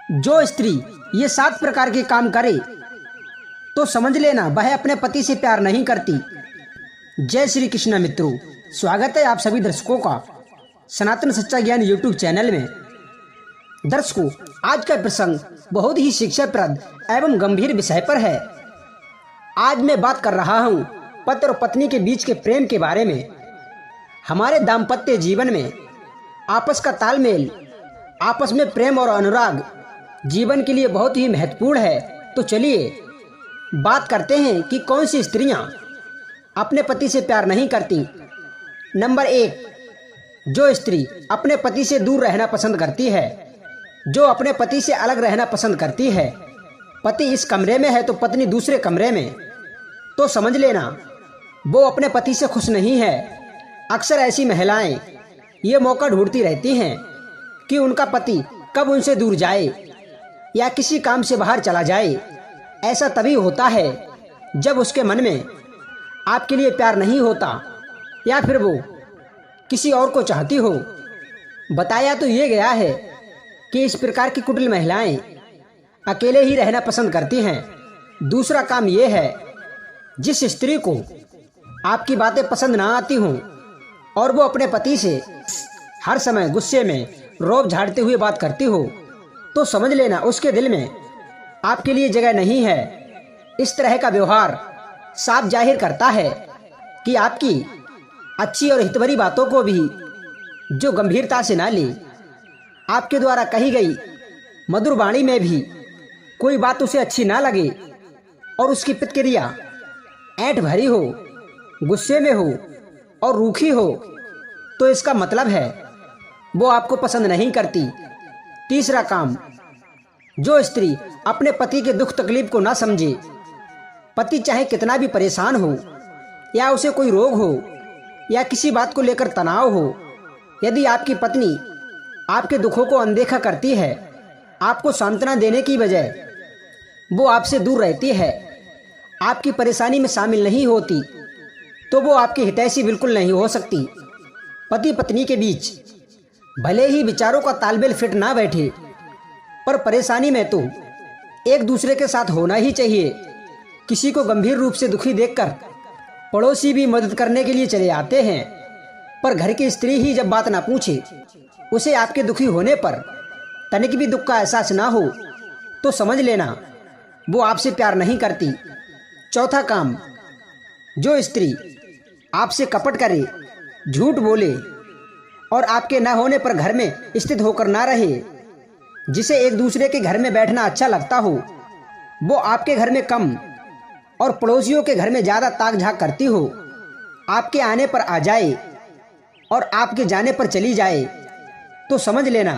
जो स्त्री ये 7 प्रकार के काम करे तो समझ लेना वह अपने पति से प्यार नहीं करती। जय श्री कृष्ण मित्रों, स्वागत है आप सभी दर्शकों का सनातन सच्चा ज्ञान यूट्यूब चैनल में। दर्शकों, आज का प्रसंग बहुत ही शिक्षाप्रद एवं गंभीर विषय पर है। आज मैं बात कर रहा हूँ पति और पत्नी के बीच के प्रेम के बारे में। हमारे दाम्पत्य जीवन में आपस का तालमेल, आपस में प्रेम और अनुराग जीवन के लिए बहुत ही महत्वपूर्ण है। तो चलिए बात करते हैं कि कौन सी स्त्रियां अपने पति से प्यार नहीं करती। नंबर 1, जो स्त्री अपने पति से दूर रहना पसंद करती है, जो अपने पति से अलग रहना पसंद करती है। पति इस कमरे में है तो पत्नी दूसरे कमरे में, तो समझ लेना वो अपने पति से खुश नहीं है। अक्सर ऐसी महिलाएं ये मौका ढूंढती रहती हैं कि उनका पति कब उनसे दूर जाए या किसी काम से बाहर चला जाए। ऐसा तभी होता है जब उसके मन में आपके लिए प्यार नहीं होता या फिर वो किसी और को चाहती हो। बताया तो ये गया है कि इस प्रकार की कुटिल महिलाएं अकेले ही रहना पसंद करती हैं। दूसरा काम ये है, जिस स्त्री को आपकी बातें पसंद ना आती हों और वो अपने पति से हर समय गुस्से में रोब झाड़ते हुए बात करती हो, तो समझ लेना उसके दिल में आपके लिए जगह नहीं है। इस तरह का व्यवहार साफ जाहिर करता है कि आपकी अच्छी और हितभरी बातों को भी जो गंभीरता से ना ले, आपके द्वारा कही गई मधुर वाणी में भी कोई बात उसे अच्छी ना लगे और उसकी प्रतिक्रिया ऐंठ भरी हो, गुस्से में हो और रूखी हो, तो इसका मतलब है वो आपको पसंद नहीं करती। तीसरा काम, जो स्त्री अपने पति के दुख तकलीफ को ना समझे। पति चाहे कितना भी परेशान हो या उसे कोई रोग हो या किसी बात को लेकर तनाव हो, यदि आपकी पत्नी आपके दुखों को अनदेखा करती है, आपको सांत्वना देने की बजाय वो आपसे दूर रहती है, आपकी परेशानी में शामिल नहीं होती, तो वो आपकी हितैषी बिल्कुल नहीं हो सकती। पति पत्नी के बीच भले ही विचारों का तालमेल फिट ना बैठे, पर परेशानी में तो एक दूसरे के साथ होना ही चाहिए। किसी को गंभीर रूप से दुखी देखकर पड़ोसी भी मदद करने के लिए चले आते हैं, पर घर की स्त्री ही जब बात ना पूछे, उसे आपके दुखी होने पर तनिक भी दुख का एहसास ना हो, तो समझ लेना वो आपसे प्यार नहीं करती। चौथा काम, जो स्त्री आपसे कपट करे, झूठ बोले और आपके ना होने पर घर में स्थित होकर ना रहे, जिसे एक दूसरे के घर में बैठना अच्छा लगता हो, वो आपके घर में कम और पड़ोसियों के घर में ज़्यादा ताक झाक करती हो, आपके आने पर आ जाए और आपके जाने पर चली जाए, तो समझ लेना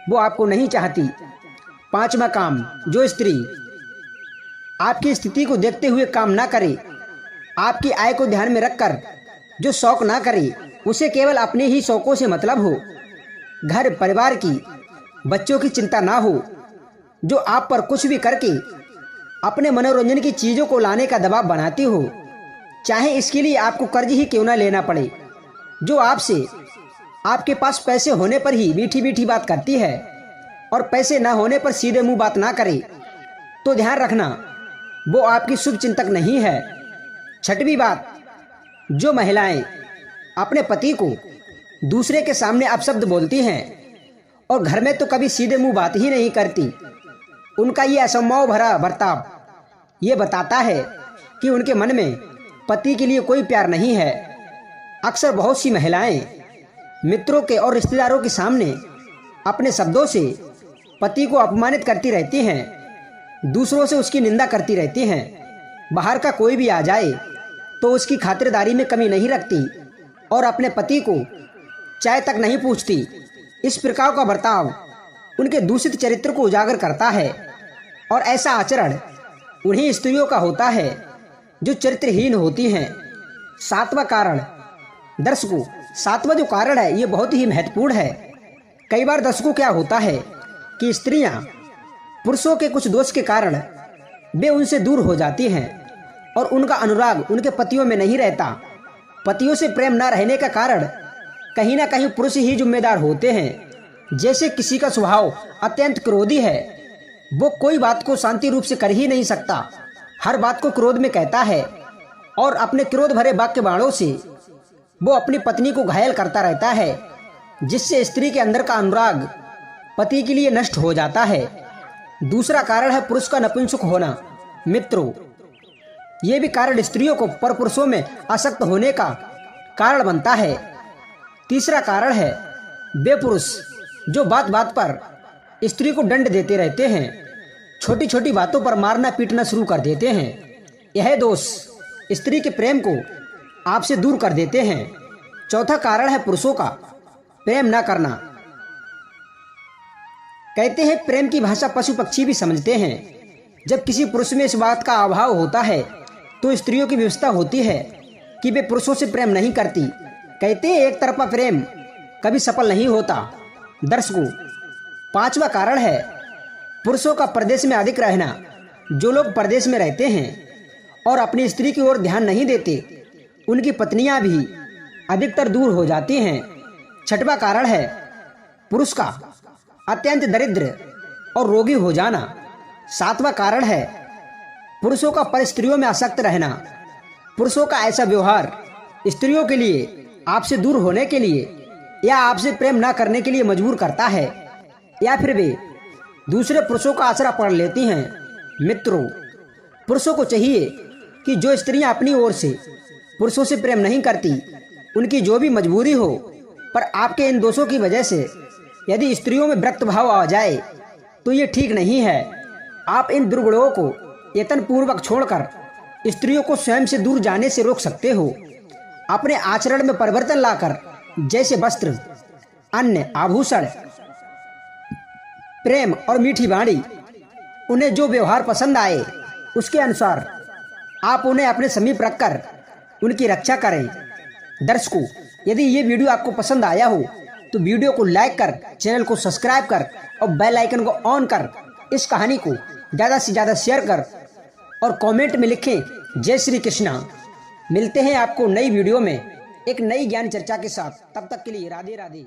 वो आपको नहीं चाहती। पांचवा काम, जो स्त्री आपकी स्थिति को देखते हुए काम ना करे, आपकी आय को ध्यान में रखकर जो शौक ना करे, उसे केवल अपने ही शौकों से मतलब हो, घर परिवार की बच्चों की चिंता ना हो, जो आप पर कुछ भी करके अपने मनोरंजन की चीज़ों को लाने का दबाव बनाती हो, चाहे इसके लिए आपको कर्ज ही क्यों ना लेना पड़े, जो आपसे आपके पास पैसे होने पर ही मीठी मीठी बात करती है और पैसे ना होने पर सीधे मुंह बात ना करे, तो ध्यान रखना वो आपकी शुभ चिंतक नहीं है। छठवीं बात, जो महिलाएं अपने पति को दूसरे के सामने अपशब्द बोलती हैं और घर में तो कभी सीधे मुंह बात ही नहीं करती, उनका ये असंभव भरा बर्ताव ये बताता है कि उनके मन में पति के लिए कोई प्यार नहीं है। अक्सर बहुत सी महिलाएं मित्रों के और रिश्तेदारों के सामने अपने शब्दों से पति को अपमानित करती रहती हैं, दूसरों से उसकी निंदा करती रहती हैं। बाहर का कोई भी आ जाए तो उसकी खातिरदारी में कमी नहीं रखती और अपने पति को चाय तक नहीं पूछती। इस प्रकार का बर्ताव उनके दूषित चरित्र को उजागर करता है और ऐसा आचरण उन्हीं स्त्रियों का होता है जो चरित्रहीन होती हैं। सातवां कारण, दर्शकों, सातवां जो कारण है ये बहुत ही महत्वपूर्ण है। कई बार दर्शकों क्या होता है कि स्त्रियां पुरुषों के कुछ दोष के कारण वे उनसे दूर हो जाती हैं और उनका अनुराग उनके पतियों में नहीं रहता। पतियों से प्रेम न रहने का कारण कहीं ना कहीं पुरुष ही जिम्मेदार होते हैं। जैसे किसी का स्वभाव अत्यंत क्रोधी है, वो कोई बात को शांति रूप से कर ही नहीं सकता, हर बात को क्रोध में कहता है और अपने क्रोध भरे वाक्य बाणों से वो अपनी पत्नी को घायल करता रहता है, जिससे स्त्री के अंदर का अनुराग पति के लिए नष्ट हो जाता है। दूसरा कारण है पुरुष का नपुंसक होना। मित्रों, ये भी कारण स्त्रियों को परपुरुषों में आसक्त होने का कारण बनता है। तीसरा कारण है वे पुरुष जो बात बात पर स्त्री को दंड देते रहते हैं, छोटी छोटी बातों पर मारना पीटना शुरू कर देते हैं। यह दोष स्त्री के प्रेम को आपसे दूर कर देते हैं। चौथा कारण है पुरुषों का प्रेम न करना। कहते हैं प्रेम की भाषा पशु पक्षी भी समझते हैं। जब किसी पुरुष में इस बात का अभाव होता है तो स्त्रियों की व्यवस्था होती है कि वे पुरुषों से प्रेम नहीं करती। कहते हैं एक तरफा प्रेम कभी सफल नहीं होता। दर्शकों, पांचवा कारण है पुरुषों का परदेश में अधिक रहना। जो लोग परदेश में रहते हैं और अपनी स्त्री की ओर ध्यान नहीं देते, उनकी पत्नियां भी अधिकतर दूर हो जाती हैं। छठवां कारण है पुरुष का अत्यंत दरिद्र और रोगी हो जाना। सातवां कारण है पुरुषों का पर स्त्रियों में आसक्त रहना। पुरुषों का ऐसा व्यवहार स्त्रियों के लिए आपसे दूर होने के लिए या आपसे प्रेम न करने के लिए मजबूर करता है, या फिर वे दूसरे पुरुषों का आसरा पकड़ लेती हैं। मित्रों, पुरुषों को चाहिए कि जो स्त्रियां अपनी ओर से पुरुषों से प्रेम नहीं करती, उनकी जो भी मजबूरी हो, पर आपके इन दोषों की वजह से यदि स्त्रियों में विरक्त भाव आ जाए तो ये ठीक नहीं है। आप इन दुर्गुणों को यत्नपूर्वक छोड़कर स्त्रियों को स्वयं से दूर जाने से रोक सकते हो। अपने आचरण में परिवर्तन लाकर, जैसे वस्त्र, अन्न, आभूषण, प्रेम और मीठी वाणी, उन्हें जो व्यवहार पसंद आए उसके अनुसार आप उन्हें अपने समीप रखकर उनकी रक्षा करें। दर्शकों, यदि ये वीडियो आपको पसंद आया हो तो वीडियो को लाइक कर, चैनल को सब्सक्राइब कर और बेल आइकन को ऑन कर इस कहानी को ज़्यादा से ज़्यादा शेयर कर और कमेंट में लिखें जय श्री कृष्णा। मिलते हैं आपको नई वीडियो में एक नई ज्ञान चर्चा के साथ। तब तक के लिए राधे राधे।